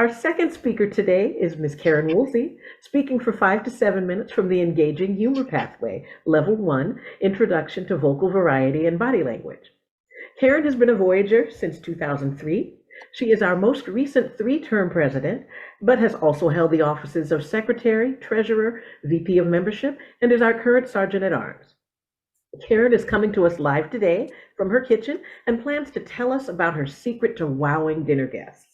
Our second speaker today is Ms. Karen Woolsey, speaking for 5 to 7 minutes from the Engaging Humor Pathway, Level 1, Introduction to Vocal Variety and Body Language. Karen has been a Voyager since 2003. She is our most recent three-term president, but has also held the offices of Secretary, Treasurer, VP of Membership, and is our current Sergeant at Arms. Karen is coming to us live today from her kitchen and plans to tell us about her secret to wowing dinner guests.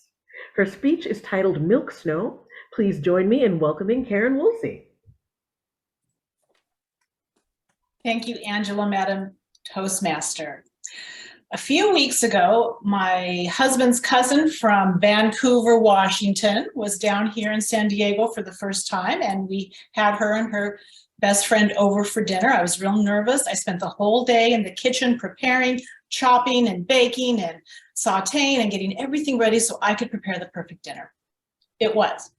Her speech is titled Milk Snow. Please join me in welcoming Karen Woolsey. Thank you, Angela, Madam Toastmaster. A few weeks ago, my husband's cousin from Vancouver, Washington, was down here in San Diego for the first time, and we had her and her best friend over for dinner. I was real nervous. I spent the whole day in the kitchen preparing, chopping and baking and sauteing and getting everything ready so I could prepare the perfect dinner. It was.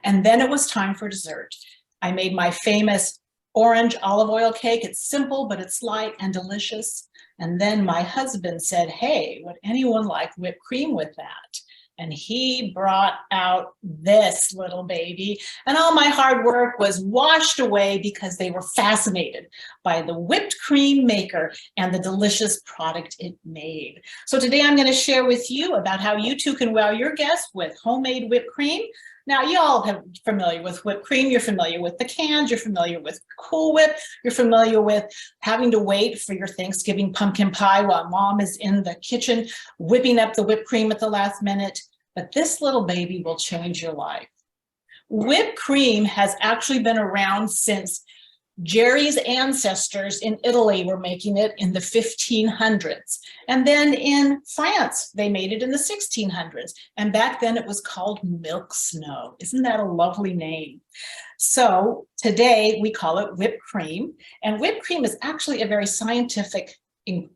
And then it was time for dessert. I made my famous orange olive oil cake. It's simple, but it's light and delicious. And then my husband said, hey, would anyone like whipped cream with that? And he brought out this little baby, and all my hard work was washed away because they were fascinated by the whipped cream maker and the delicious product it made. So today I'm going to share with you about how you too can wow your guests with homemade whipped cream. Now, you all are familiar with whipped cream. You're familiar with the cans. You're familiar with Cool Whip. You're familiar with having to wait for your Thanksgiving pumpkin pie while mom is in the kitchen whipping up the whipped cream at the last minute. But this little baby will change your life. Whipped cream has actually been around since Jerry's ancestors in Italy were making it in the 1500s. And then in France, they made it in the 1600s. And back then it was called milk snow. Isn't that a lovely name? So today we call it whipped cream. And whipped cream is actually a very scientific thing.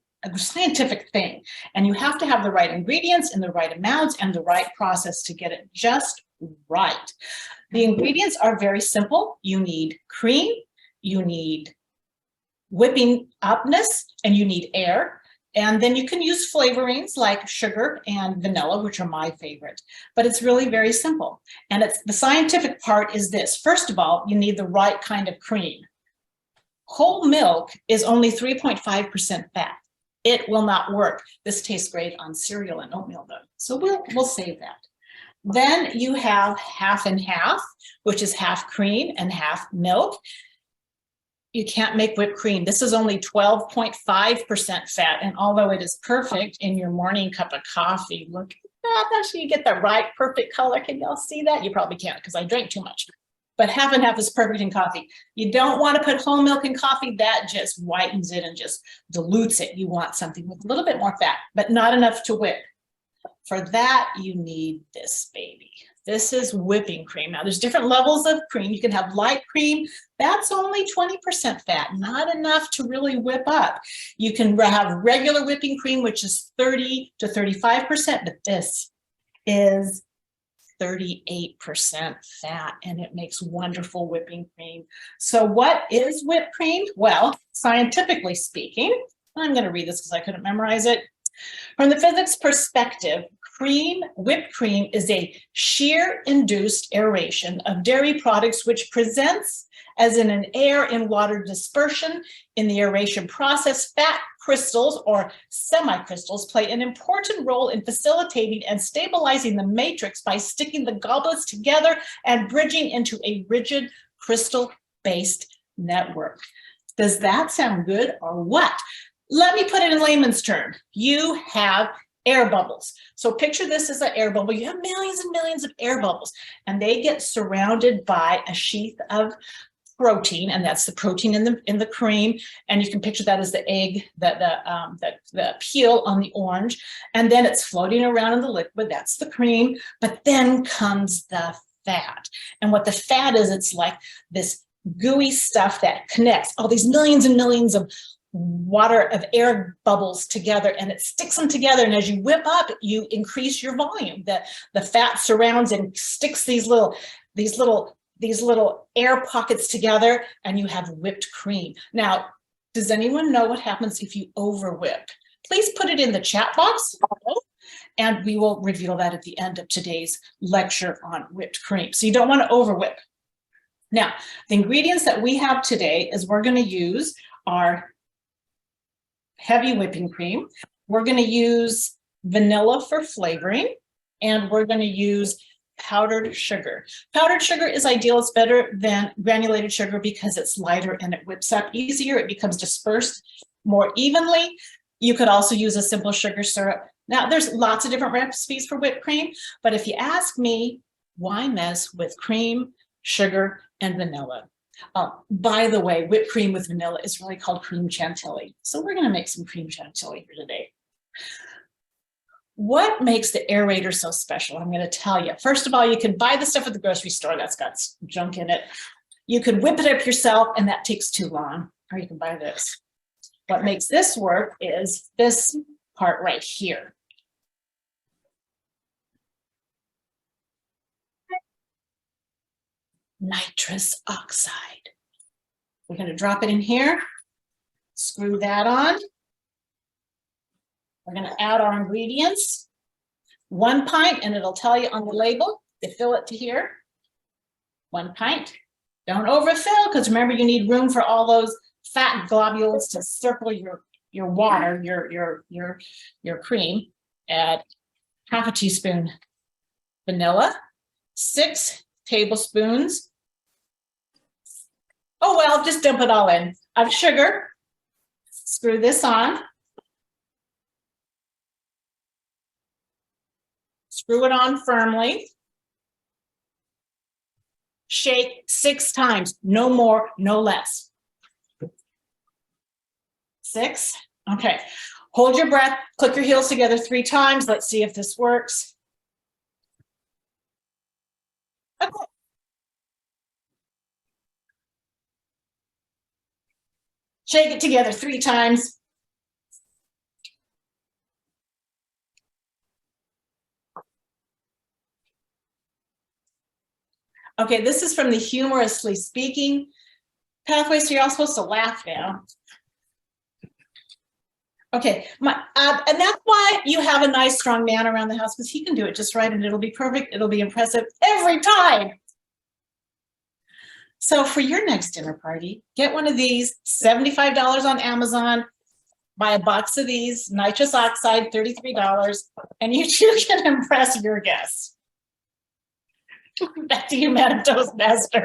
And you have to have the right ingredients in the right amounts and the right process to get it just right. The ingredients are very simple. You need cream, you need whipping upness, and you need air. And then you can use flavorings like sugar and vanilla, which are my favorite. But it's really very simple. And the scientific part is this. First of all, you need the right kind of cream. Whole milk is only 3.5% fat. It will not work. This tastes great on cereal and oatmeal though. So we'll save that. Then you have half and half, which is half cream and half milk. You can't make whipped cream. This is only 12.5% fat. And although it is perfect in your morning cup of coffee, look at that. Actually, you get the right perfect color. Can y'all see that? You probably can't because I drank too much. But half and half is perfect in coffee. You don't want to put whole milk in coffee. That just whitens it and just dilutes it. You want something with a little bit more fat, but not enough to whip. For that, you need this baby. This is whipping cream. Now, there's different levels of cream. You can have light cream. That's only 20% fat, not enough to really whip up. You can have regular whipping cream, which is 30 to 35%, but this is 38% fat, and it makes wonderful whipping cream. So what is whipped cream? Well, scientifically speaking, I'm going to read this because I couldn't memorize it. From the physics perspective, whipped cream is a shear-induced aeration of dairy products which presents as in an air in water dispersion. In the aeration process, fat crystals or semicrystals play an important role in facilitating and stabilizing the matrix by sticking the goblets together and bridging into a rigid crystal-based network. Does that sound good or what? Let me put it in layman's terms. You have air bubbles. So picture this as an air bubble. You have millions and millions of air bubbles, and they get surrounded by a sheath of protein, and that's the protein in the cream. And you can picture that as the egg, the peel on the orange, and then it's floating around in the liquid. That's the cream. But then comes the fat, and what the fat is, it's like this gooey stuff that connects all these millions and millions of air bubbles together, and it sticks them together. And as you whip up, you increase your volume. The fat surrounds and sticks these little air pockets together, and you have whipped cream. Now, does anyone know what happens if you over whip? Please put it in the chat box. And we will reveal that at the end of today's lecture on whipped cream. So you don't want to over whip. Now, the ingredients that we have today is we're going to use our heavy whipping cream. We're going to use vanilla for flavoring, and we're going to use powdered sugar. Powdered sugar is ideal. It's better than granulated sugar because it's lighter and it whips up easier. It becomes dispersed more evenly. You could also use a simple sugar syrup. Now, there's lots of different recipes for whipped cream, but if you ask me, why mess with cream, sugar, and vanilla? By the way, whipped cream with vanilla is really called cream chantilly. So we're going to make some cream chantilly here today. What makes the aerator so special? I'm going to tell you. First of all, you can buy the stuff at the grocery store that's got junk in it. You can whip it up yourself, and that takes too long. Or you can buy this. What makes this work is this part right here. Nitrous oxide. We're going to drop it in here, screw that on. We're going to add our ingredients. 1 pint, and it'll tell you on the label, they fill it to here. 1 pint. Don't overfill, because remember, you need room for all those fat globules to circle your water, your cream. Add half a teaspoon vanilla, 6 tablespoons. Oh, well, just dump it all in. Of sugar. Screw this on. Screw it on firmly. Shake 6 times, no more, no less. 6, okay. Hold your breath, click your heels together 3 times. Let's see if this works. Okay. Shake it together 3 times. Okay, this is from the humorously speaking pathway, so you're all supposed to laugh now. Okay, and that's why you have a nice, strong man around the house, because he can do it just right, and it'll be perfect. It'll be impressive every time. So for your next dinner party, get one of these, $75 on Amazon. Buy a box of these, nitrous oxide, $33, and you too can impress your guests. Back to you, Madam Toastmaster.